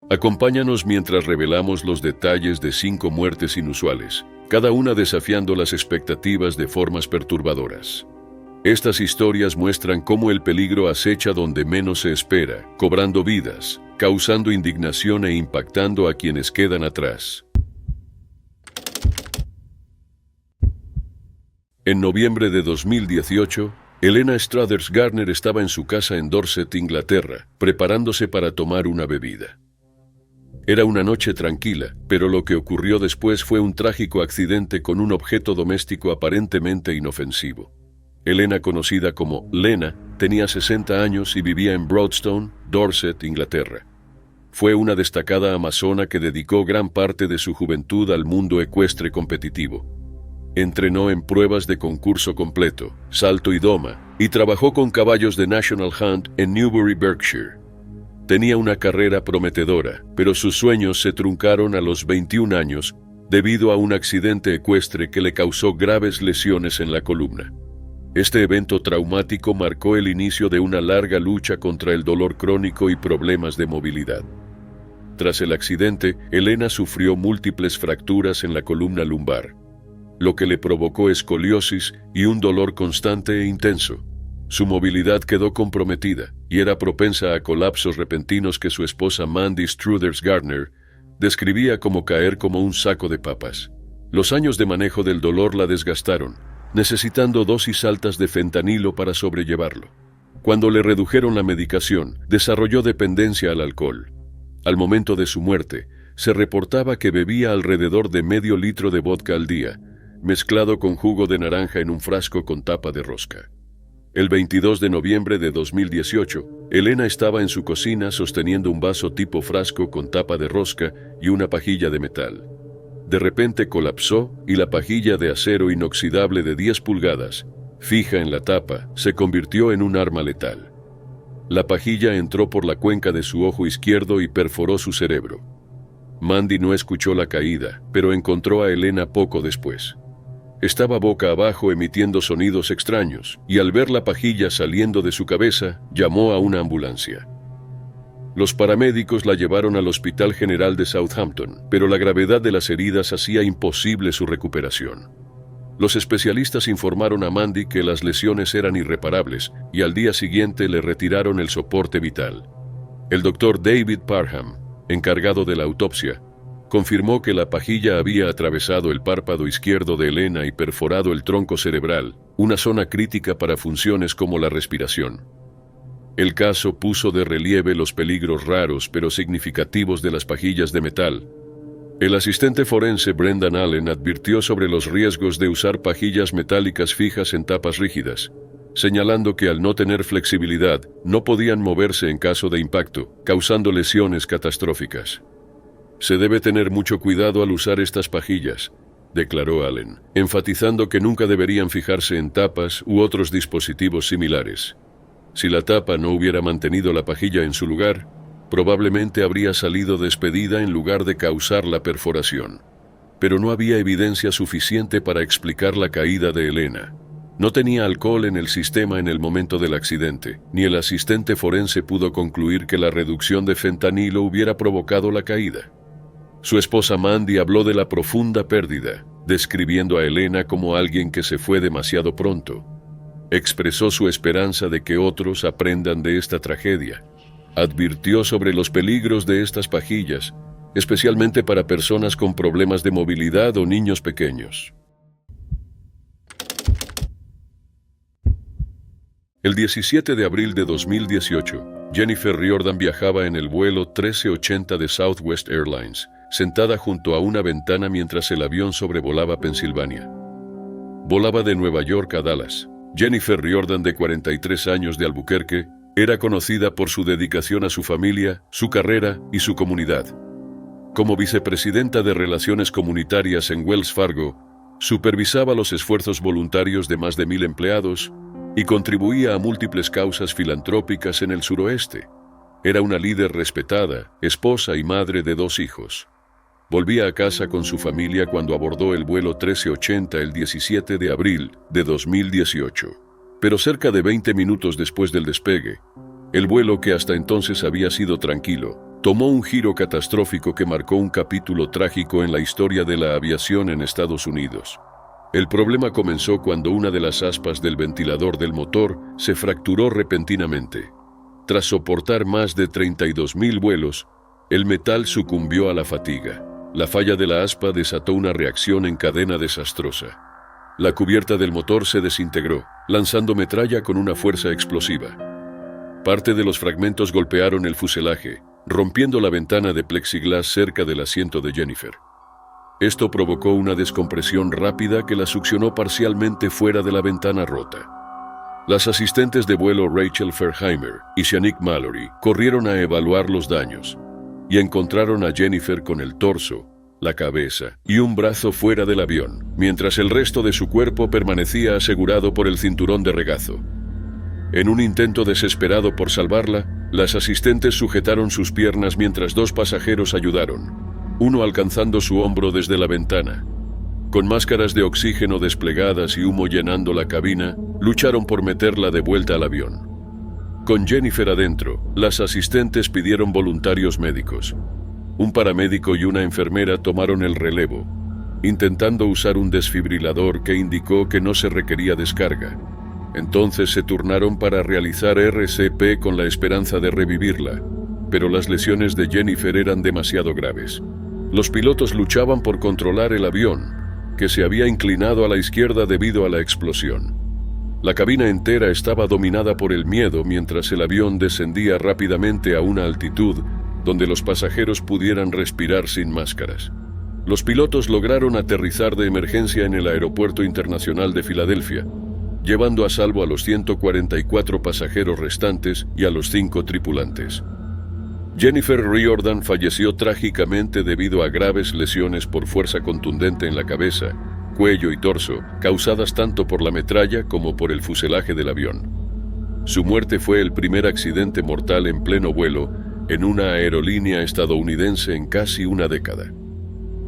Acompáñanos mientras revelamos los detalles de 5 muertes inusuales, cada una desafiando las expectativas de formas perturbadoras. Estas historias muestran cómo el peligro acecha donde menos se espera, cobrando vidas, causando indignación e impactando a quienes quedan atrás. En noviembre de 2018, Helena Struthers Garner estaba en su casa en Dorset, Inglaterra, preparándose para tomar una bebida. Era una noche tranquila, pero lo que ocurrió después fue un trágico accidente con un objeto doméstico aparentemente inofensivo. Helena, conocida como Lena, tenía 60 años y vivía en Broadstone, Dorset, Inglaterra. Fue una destacada amazona que dedicó gran parte de su juventud al mundo ecuestre competitivo. Entrenó en pruebas de concurso completo, salto y doma, y trabajó con caballos de National Hunt en Newbury, Berkshire. Tenía una carrera prometedora, pero sus sueños se truncaron a los 21 años debido a un accidente ecuestre que le causó graves lesiones en la columna. Este evento traumático marcó el inicio de una larga lucha contra el dolor crónico y problemas de movilidad. Tras el accidente, Helena sufrió múltiples fracturas en la columna lumbar, lo que le provocó escoliosis y un dolor constante e intenso. Su movilidad quedó comprometida y era propensa a colapsos repentinos que su esposa Mandy Struthers Garner describía como caer como un saco de papas. Los años de manejo del dolor la desgastaron, necesitando dosis altas de fentanilo para sobrellevarlo. Cuando le redujeron la medicación, desarrolló dependencia al alcohol. Al momento de su muerte, se reportaba que bebía alrededor de medio litro de vodka al día, mezclado con jugo de naranja en un frasco con tapa de rosca. El 22 de noviembre de 2018, Helena estaba en su cocina sosteniendo un vaso tipo frasco con tapa de rosca y una pajilla de metal. De repente colapsó y la pajilla de acero inoxidable de 10 pulgadas, fija en la tapa, se convirtió en un arma letal. La pajilla entró por la cuenca de su ojo izquierdo y perforó su cerebro. Mandy no escuchó la caída, pero encontró a Helena poco después. Estaba boca abajo emitiendo sonidos extraños, y al ver la pajilla saliendo de su cabeza, llamó a una ambulancia. Los paramédicos la llevaron al Hospital General de Southampton, pero la gravedad de las heridas hacía imposible su recuperación. Los especialistas informaron a Mandy que las lesiones eran irreparables, y al día siguiente le retiraron el soporte vital. El doctor David Parham, encargado de la autopsia, confirmó que la pajilla había atravesado el párpado izquierdo de Helena y perforado el tronco cerebral, una zona crítica para funciones como la respiración. El caso puso de relieve los peligros raros pero significativos de las pajillas de metal. El asistente forense Brendan Allen advirtió sobre los riesgos de usar pajillas metálicas fijas en tapas rígidas, señalando que al no tener flexibilidad, no podían moverse en caso de impacto, causando lesiones catastróficas. Se debe tener mucho cuidado al usar estas pajillas, declaró Allen, enfatizando que nunca deberían fijarse en tapas u otros dispositivos similares. Si la tapa no hubiera mantenido la pajilla en su lugar, probablemente habría salido despedida en lugar de causar la perforación. Pero no había evidencia suficiente para explicar la caída de Helena. No tenía alcohol en el sistema en el momento del accidente, ni el asistente forense pudo concluir que la reducción de fentanilo hubiera provocado la caída. Su esposa Mandy habló de la profunda pérdida, describiendo a Helena como alguien que se fue demasiado pronto. Expresó su esperanza de que otros aprendan de esta tragedia. Advirtió sobre los peligros de estas pajillas, especialmente para personas con problemas de movilidad o niños pequeños. El 17 de abril de 2018, Jennifer Riordan viajaba en el vuelo 1380 de Southwest Airlines, sentada junto a una ventana mientras el avión sobrevolaba Pensilvania. Volaba de Nueva York a Dallas. Jennifer Riordan, de 43 años, de Albuquerque, era conocida por su dedicación a su familia, su carrera y su comunidad. Como vicepresidenta de Relaciones Comunitarias en Wells Fargo, supervisaba los esfuerzos voluntarios de más de 1,000 empleados y contribuía a múltiples causas filantrópicas en el suroeste. Era una líder respetada, esposa y madre de 2 hijos. Volvía a casa con su familia cuando abordó el vuelo 1380 el 17 de abril de 2018. Pero cerca de 20 minutos después del despegue, el vuelo, que hasta entonces había sido tranquilo, tomó un giro catastrófico que marcó un capítulo trágico en la historia de la aviación en Estados Unidos. El problema comenzó cuando una de las aspas del ventilador del motor se fracturó repentinamente. Tras soportar más de 32.000 vuelos, el metal sucumbió a la fatiga. La falla de la aspa desató una reacción en cadena desastrosa. La cubierta del motor se desintegró, lanzando metralla con una fuerza explosiva. Parte de los fragmentos golpearon el fuselaje, rompiendo la ventana de plexiglas cerca del asiento de Jennifer. Esto provocó una descompresión rápida que la succionó parcialmente fuera de la ventana rota. Las asistentes de vuelo Rachel Ferheimer y Shanique Mallory corrieron a evaluar los daños y encontraron a Jennifer con el torso, la cabeza y un brazo fuera del avión, mientras el resto de su cuerpo permanecía asegurado por el cinturón de regazo. En un intento desesperado por salvarla, las asistentes sujetaron sus piernas mientras dos pasajeros ayudaron, uno alcanzando su hombro desde la ventana. Con máscaras de oxígeno desplegadas y humo llenando la cabina, lucharon por meterla de vuelta al avión. Con Jennifer adentro, las asistentes pidieron voluntarios médicos. Un paramédico y una enfermera tomaron el relevo, intentando usar un desfibrilador que indicó que no se requería descarga. Entonces se turnaron para realizar RCP con la esperanza de revivirla, pero las lesiones de Jennifer eran demasiado graves. Los pilotos luchaban por controlar el avión, que se había inclinado a la izquierda debido a la explosión. La cabina entera estaba dominada por el miedo mientras el avión descendía rápidamente a una altitud donde los pasajeros pudieran respirar sin máscaras. Los pilotos lograron aterrizar de emergencia en el Aeropuerto Internacional de Filadelfia, llevando a salvo a los 144 pasajeros restantes y a los 5 tripulantes. Jennifer Riordan falleció trágicamente debido a graves lesiones por fuerza contundente en la cabeza, cuello y torso, causadas tanto por la metralla como por el fuselaje del avión. Su muerte fue el primer accidente mortal en pleno vuelo en una aerolínea estadounidense en casi una década.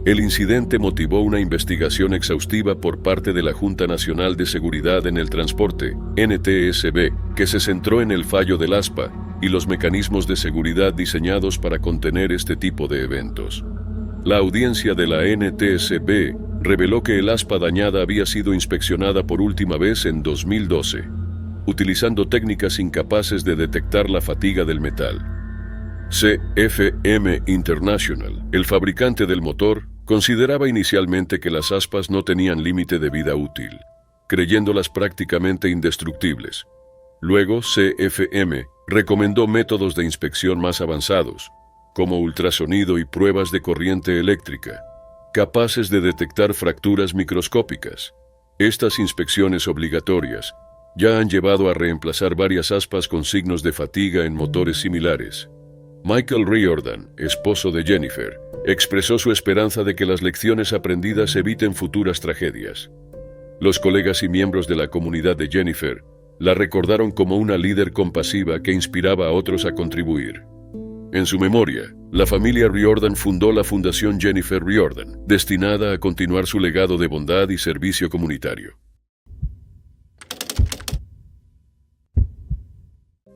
El incidente motivó una investigación exhaustiva por parte de la Junta Nacional de Seguridad en el Transporte, NTSB, que se centró en el fallo del ASPA y los mecanismos de seguridad diseñados para contener este tipo de eventos. La audiencia de la NTSB reveló que el aspa dañada había sido inspeccionada por última vez en 2012, utilizando técnicas incapaces de detectar la fatiga del metal. CFM International, el fabricante del motor, consideraba inicialmente que las aspas no tenían límite de vida útil, creyéndolas prácticamente indestructibles. Luego, CFM recomendó métodos de inspección más avanzados, como ultrasonido y pruebas de corriente eléctrica, capaces de detectar fracturas microscópicas. Estas inspecciones obligatorias ya han llevado a reemplazar varias aspas con signos de fatiga en motores similares. Michael Riordan, esposo de Jennifer, expresó su esperanza de que las lecciones aprendidas eviten futuras tragedias. Los colegas y miembros de la comunidad de Jennifer la recordaron como una líder compasiva que inspiraba a otros a contribuir. En su memoria, la familia Riordan fundó la Fundación Jennifer Riordan, destinada a continuar su legado de bondad y servicio comunitario.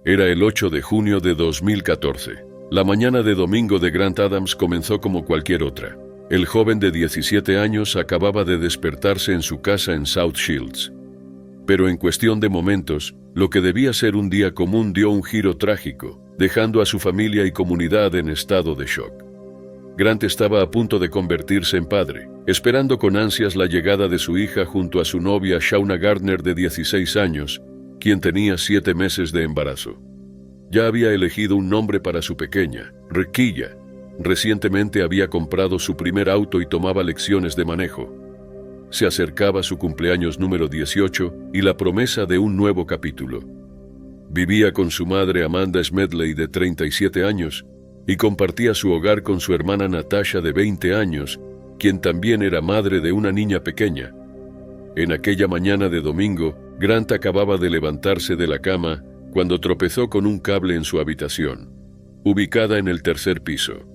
Era el 8 de junio de 2014. La mañana de domingo de Grant Adams comenzó como cualquier otra. El joven de 17 años acababa de despertarse en su casa en South Shields. Pero en cuestión de momentos, lo que debía ser un día común dio un giro trágico, dejando a su familia y comunidad en estado de shock. Grant estaba a punto de convertirse en padre, esperando con ansias la llegada de su hija junto a su novia Shauna Gardner de 16 años, quien tenía 7 meses de embarazo. Ya había elegido un nombre para su pequeña, Riquilla. Recientemente había comprado su primer auto y tomaba lecciones de manejo. Se acercaba su cumpleaños número 18 y la promesa de un nuevo capítulo. Vivía con su madre Amanda Smedley de 37 años y compartía su hogar con su hermana Natasha de 20 años, quien también era madre de una niña pequeña. En aquella mañana de domingo, Grant acababa de levantarse de la cama cuando tropezó con un cable en su habitación, ubicada en el 3er piso.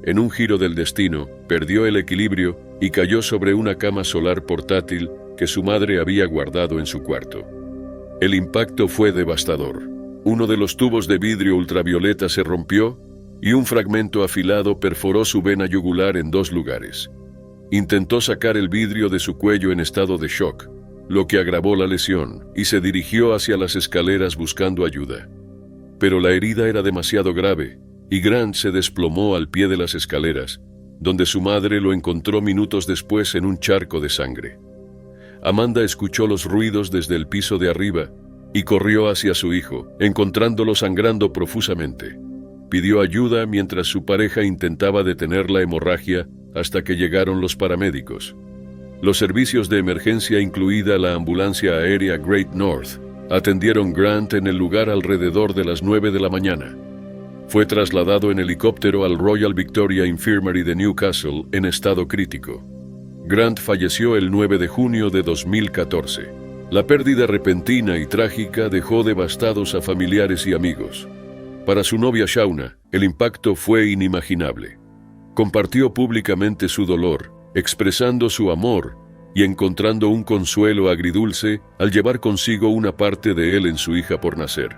En un giro del destino, perdió el equilibrio y cayó sobre una cama solar portátil que su madre había guardado en su cuarto. El impacto fue devastador. Uno de los tubos de vidrio ultravioleta se rompió y un fragmento afilado perforó su vena yugular en 2 lugares. Intentó sacar el vidrio de su cuello en estado de shock, lo que agravó la lesión, y se dirigió hacia las escaleras buscando ayuda. Pero la herida era demasiado grave, y Grant se desplomó al pie de las escaleras, donde su madre lo encontró minutos después en un charco de sangre. Amanda escuchó los ruidos desde el piso de arriba y corrió hacia su hijo, encontrándolo sangrando profusamente. Pidió ayuda mientras su pareja intentaba detener la hemorragia hasta que llegaron los paramédicos. Los servicios de emergencia, incluida la ambulancia aérea Great North, atendieron Grant en el lugar alrededor de las 9 de la mañana. Fue trasladado en helicóptero al Royal Victoria Infirmary de Newcastle en estado crítico. Grant falleció el 9 de junio de 2014. La pérdida repentina y trágica dejó devastados a familiares y amigos. Para su novia Shauna, el impacto fue inimaginable. Compartió públicamente su dolor, expresando su amor y encontrando un consuelo agridulce al llevar consigo una parte de él en su hija por nacer.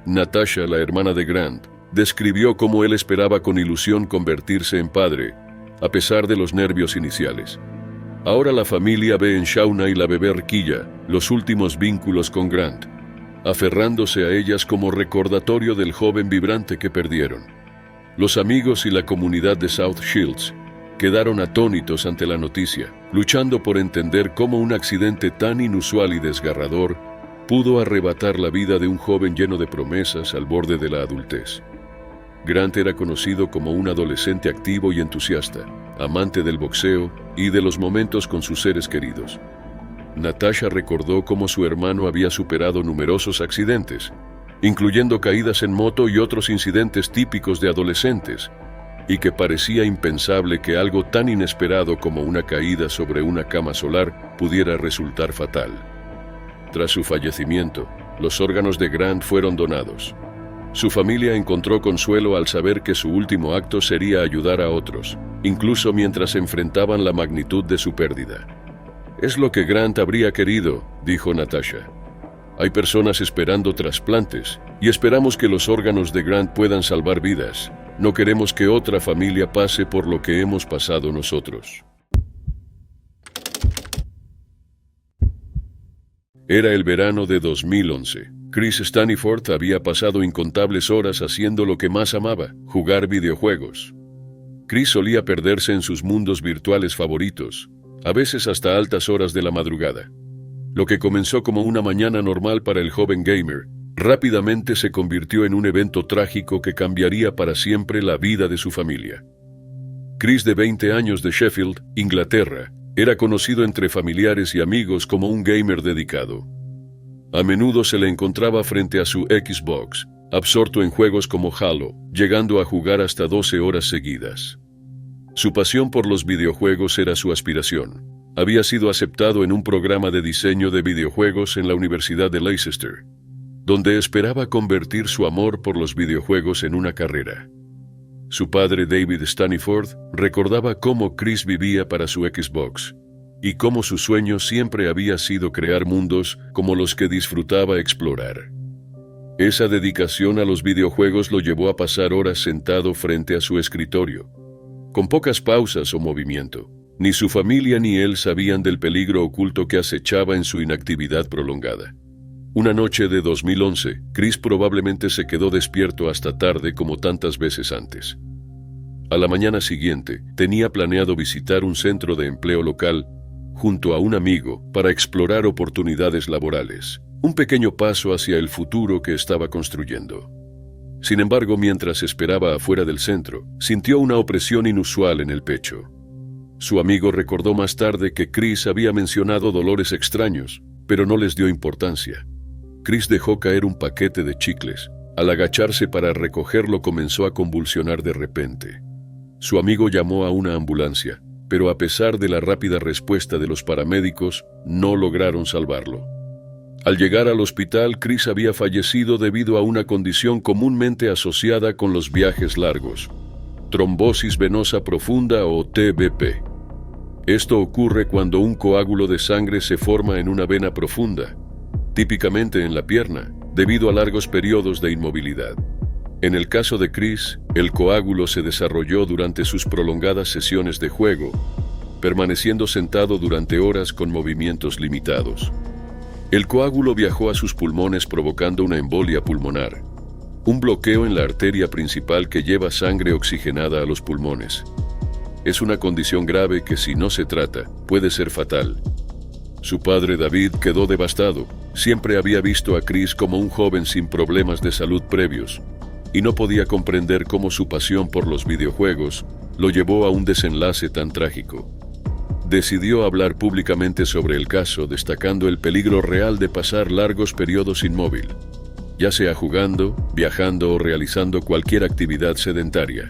Natasha, la hermana de Grant, describió cómo él esperaba con ilusión convertirse en padre, a pesar de los nervios iniciales. Ahora la familia ve en Shauna y la bebé Rquilla los últimos vínculos con Grant, aferrándose a ellas como recordatorio del joven vibrante que perdieron. Los amigos y la comunidad de South Shields quedaron atónitos ante la noticia, luchando por entender cómo un accidente tan inusual y desgarrador pudo arrebatar la vida de un joven lleno de promesas al borde de la adultez. Grant era conocido como un adolescente activo y entusiasta, amante del boxeo y de los momentos con sus seres queridos. Natasha recordó cómo su hermano había superado numerosos accidentes, incluyendo caídas en moto y otros incidentes típicos de adolescentes, y que parecía impensable que algo tan inesperado como una caída sobre una cama solar pudiera resultar fatal. Tras su fallecimiento, los órganos de Grant fueron donados. Su familia encontró consuelo al saber que su último acto sería ayudar a otros, incluso mientras enfrentaban la magnitud de su pérdida. «Es lo que Grant habría querido», dijo Natasha. «Hay personas esperando trasplantes y esperamos que los órganos de Grant puedan salvar vidas. No queremos que otra familia pase por lo que hemos pasado nosotros». Era el verano de 2011. Chris Staniford había pasado incontables horas haciendo lo que más amaba, jugar videojuegos. Chris solía perderse en sus mundos virtuales favoritos, a veces hasta altas horas de la madrugada. Lo que comenzó como una mañana normal para el joven gamer, rápidamente se convirtió en un evento trágico que cambiaría para siempre la vida de su familia. Chris, de 20 años, de Sheffield, Inglaterra, era conocido entre familiares y amigos como un gamer dedicado. A menudo se le encontraba frente a su Xbox, absorto en juegos como Halo, llegando a jugar hasta 12 horas seguidas. Su pasión por los videojuegos era su aspiración. Había sido aceptado en un programa de diseño de videojuegos en la Universidad de Leicester, donde esperaba convertir su amor por los videojuegos en una carrera. Su padre, David Staniford, recordaba cómo Chris vivía para su Xbox y cómo su sueño siempre había sido crear mundos como los que disfrutaba explorar. Esa dedicación a los videojuegos lo llevó a pasar horas sentado frente a su escritorio, con pocas pausas o movimiento. Ni su familia ni él sabían del peligro oculto que acechaba en su inactividad prolongada. Una noche de 2011, Chris probablemente se quedó despierto hasta tarde como tantas veces antes. A la mañana siguiente, tenía planeado visitar un centro de empleo local junto a un amigo para explorar oportunidades laborales, un pequeño paso hacia el futuro que estaba construyendo. Sin embargo, mientras esperaba afuera del centro, sintió una opresión inusual en el pecho. Su amigo recordó más tarde que Chris había mencionado dolores extraños, pero no les dio importancia. Chris dejó caer un paquete de chicles. Al agacharse para recogerlo, comenzó a convulsionar de repente. Su amigo llamó a una ambulancia, pero a pesar de la rápida respuesta de los paramédicos, no lograron salvarlo. Al llegar al hospital, Chris había fallecido debido a una condición comúnmente asociada con los viajes largos: trombosis venosa profunda o TVP. Esto ocurre cuando un coágulo de sangre se forma en una vena profunda, típicamente en la pierna, debido a largos periodos de inmovilidad. En el caso de Chris, el coágulo se desarrolló durante sus prolongadas sesiones de juego, permaneciendo sentado durante horas con movimientos limitados. El coágulo viajó a sus pulmones provocando una embolia pulmonar, un bloqueo en la arteria principal que lleva sangre oxigenada a los pulmones. Es una condición grave que, si no se trata, puede ser fatal. Su padre David quedó devastado. Siempre había visto a Chris como un joven sin problemas de salud previos, y no podía comprender cómo su pasión por los videojuegos lo llevó a un desenlace tan trágico. Decidió hablar públicamente sobre el caso, destacando el peligro real de pasar largos periodos inmóvil, ya sea jugando, viajando o realizando cualquier actividad sedentaria.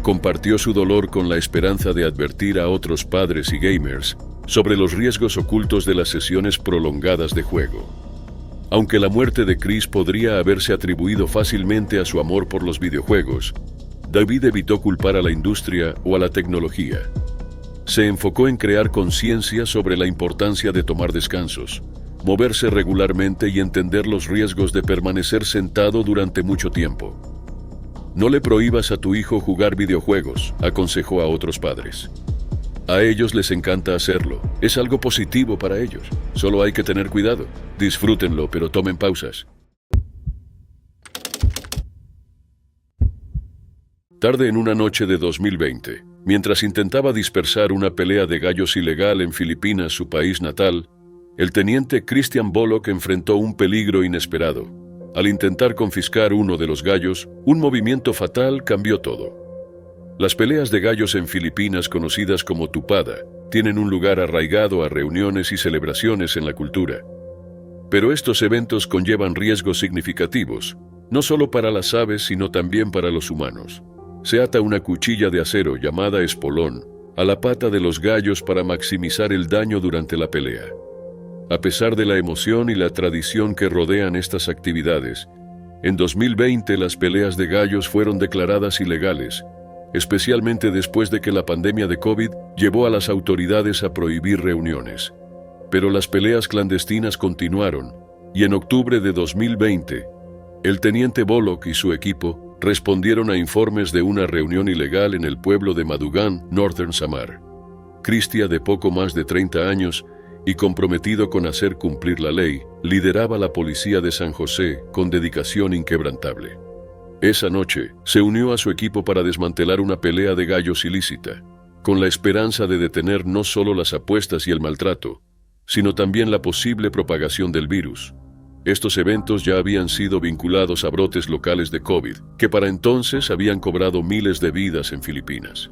Compartió su dolor con la esperanza de advertir a otros padres y gamers sobre los riesgos ocultos de las sesiones prolongadas de juego. Aunque la muerte de Chris podría haberse atribuido fácilmente a su amor por los videojuegos, David evitó culpar a la industria o a la tecnología. Se enfocó en crear conciencia sobre la importancia de tomar descansos, moverse regularmente y entender los riesgos de permanecer sentado durante mucho tiempo. No le prohíbas a tu hijo jugar videojuegos, aconsejó a otros padres. A ellos les encanta hacerlo. Es algo positivo para ellos. Solo hay que tener cuidado. Disfrútenlo, pero tomen pausas. Tarde en una noche de 2020, mientras intentaba dispersar una pelea de gallos ilegal en Filipinas, su país natal, el teniente Christian Bollock enfrentó un peligro inesperado. Al intentar confiscar uno de los gallos, un movimiento fatal cambió todo. Las peleas de gallos en Filipinas, conocidas como tupada, tienen un lugar arraigado a reuniones y celebraciones en la cultura. Pero estos eventos conllevan riesgos significativos, no solo para las aves, sino también para los humanos. Se ata una cuchilla de acero llamada espolón a la pata de los gallos para maximizar el daño durante la pelea. A pesar de la emoción y la tradición que rodean estas actividades, en 2020 las peleas de gallos fueron declaradas ilegales, especialmente después de que la pandemia de COVID llevó a las autoridades a prohibir reuniones. Pero las peleas clandestinas continuaron, y en octubre de 2020, el teniente Bollock y su equipo respondieron a informes de una reunión ilegal en el pueblo de Madugan, Northern Samar. Christian, de poco más de 30 años y comprometido con hacer cumplir la ley, lideraba la policía de San José con dedicación inquebrantable. Esa noche, se unió a su equipo para desmantelar una pelea de gallos ilícita, con la esperanza de detener no solo las apuestas y el maltrato, sino también la posible propagación del virus. Estos eventos ya habían sido vinculados a brotes locales de COVID, que para entonces habían cobrado miles de vidas en Filipinas.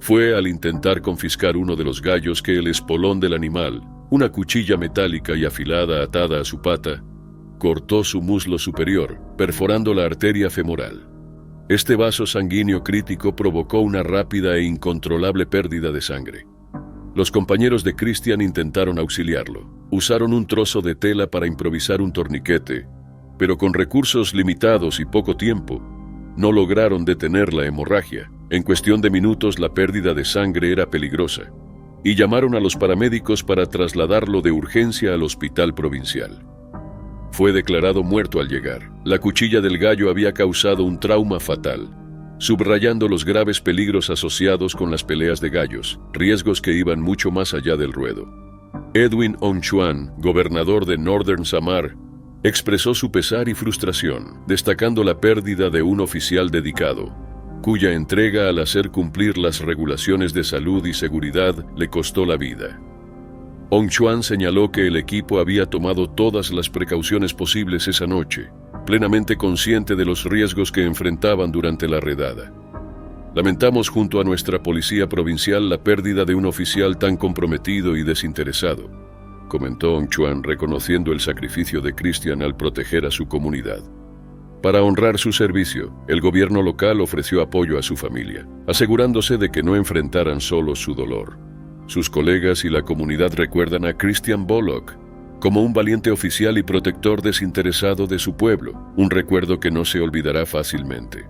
Fue al intentar confiscar uno de los gallos que el espolón del animal, una cuchilla metálica y afilada atada a su pata, cortó su muslo superior, perforando la arteria femoral. Este vaso sanguíneo crítico provocó una rápida e incontrolable pérdida de sangre. Los compañeros de Christian intentaron auxiliarlo. Usaron un trozo de tela para improvisar un torniquete, pero con recursos limitados y poco tiempo, no lograron detener la hemorragia. En cuestión de minutos la pérdida de sangre era peligrosa, y llamaron a los paramédicos para trasladarlo de urgencia al hospital provincial. Fue declarado muerto al llegar. La cuchilla del gallo había causado un trauma fatal, subrayando los graves peligros asociados con las peleas de gallos, riesgos que iban mucho más allá del ruedo. Edwin Ong Chuan, gobernador de Northern Samar, expresó su pesar y frustración, destacando la pérdida de un oficial dedicado, cuya entrega al hacer cumplir las regulaciones de salud y seguridad le costó la vida. Ong Chuan señaló que el equipo había tomado todas las precauciones posibles esa noche, plenamente consciente de los riesgos que enfrentaban durante la redada. Lamentamos junto a nuestra policía provincial la pérdida de un oficial tan comprometido y desinteresado, comentó Ong Chuan, reconociendo el sacrificio de Christian al proteger a su comunidad. Para honrar su servicio, el gobierno local ofreció apoyo a su familia, asegurándose de que no enfrentaran solo su dolor. Sus colegas y la comunidad recuerdan a Christian Bollock como un valiente oficial y protector desinteresado de su pueblo, un recuerdo que no se olvidará fácilmente.